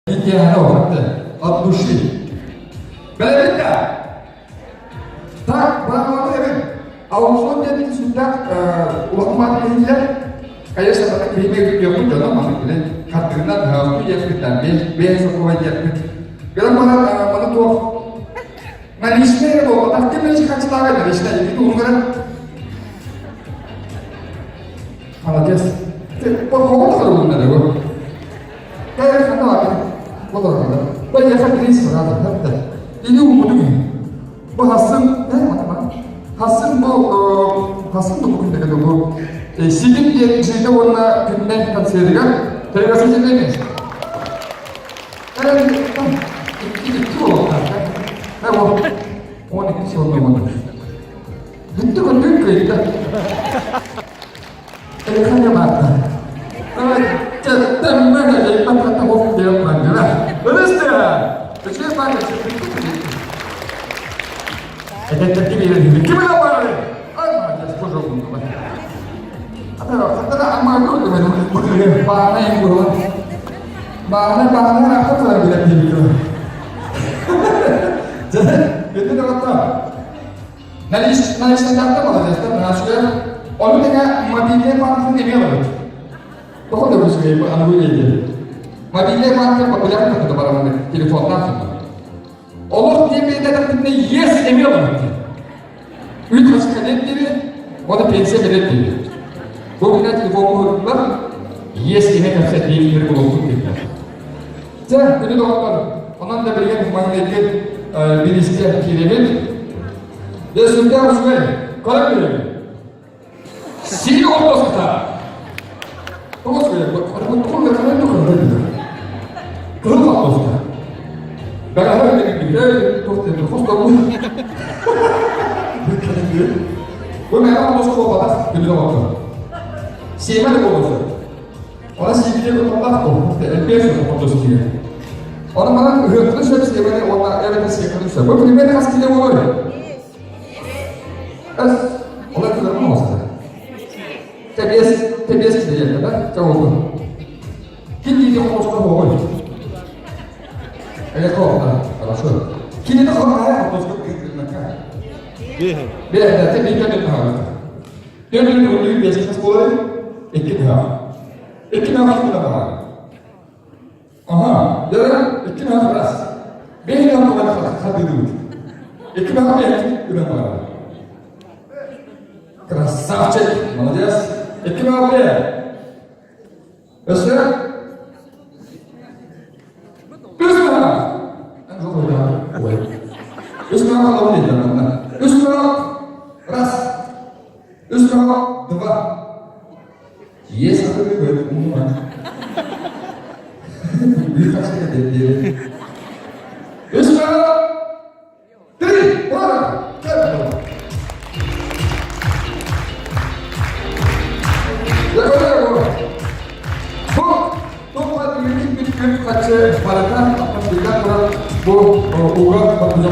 Hikayeni olacaktı. 60 yıl. Böyle bitti. Tak, bana evet. Ağustos dedi sudah umat ini kayak seperti krimi video pun jangan masuk ini karena harus dia kita besok wajib. Kalau mana tuh manisnya itu pasti masih kasih tahu dari sini itu enggak. Malah dia pokoknya kalau benar itu. Kayak kan apa? Betul. Banyak sekali sekarang ada. Ini umur ini. Bahasın Hasım bu bugün de bu Sigin diye şeyde onunla günden katsaydık televizyon seçeneğimiz. Evet, iki oldu. Ne bu? 12 şey oldu. Gitti o dün kıyıda. Telefonla baktı. Evet, cidden böyle ekmek hatta o diye yapmadı. Öyle işte. Bir şey bakın. Detektif gibi kim yapar? Ay macet koca oldu ben. Hatta ama gördüm ben bahane bu. Bahane apa kadar bile biliyor. Jadi itu dokter. Nali senjata mana jasta menasukan. Onu dengan Madinah pantai ini apa? Kau dah bisa ibu anu ini. Madinah pantai apabila kita ke barang telefon langsung. Allah diye bir ederim ne yes emiyor mu? Üç başka ne dedi? O da pensiye verir dedi. Bu günler telefonu var. Yes eme kapsa değil bir bulunduk dediler. Sen dedi doktor. Ondan da bir magnetik bir isteyen kiremit. Ve sudah usulnya kalau kiremit. Sini otos kita. Otos kita. Kalau kau nggak kalian tuh kan begitu. Kalau otos kita. Bagaimana dengan kita itu hostamu? Bu memang harus kau batas di dalam waktu. Siapa yang kau batas? Orang sih dia kau batas kau. LPS itu kau batas dia. Orang mana hutun siapa siapa yang orang LPS siapa itu siapa? Primer kasih dia boleh. Orang tidak mau masalah. TBS dia kan? Jawab. Kita dia kau batas kau boleh. Ele corta, ela chora. Que nem tá falando, a música que eu na cara. Beleza, até bem que eu não. Eu não lembro dessas coisas, e que não. E que não vai ficar na Aha, e que não faz. Bem não vai fazer, sabe tudo. E que não vai ficar na Красавчик, молодец. E que não vai. Você? Üstüne kalau ini jangan. Üstüne ras. Üstüne dua. Yes aku ni buat umum. Bisa saja dia. Üstüne three, one, go. Kaçı paratan akan dikatakan bu uang berpunya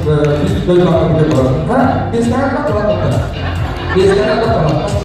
dari belakang kita. Kan biasanya kan pelan-pelan. Biasanya kan pelan-pelan.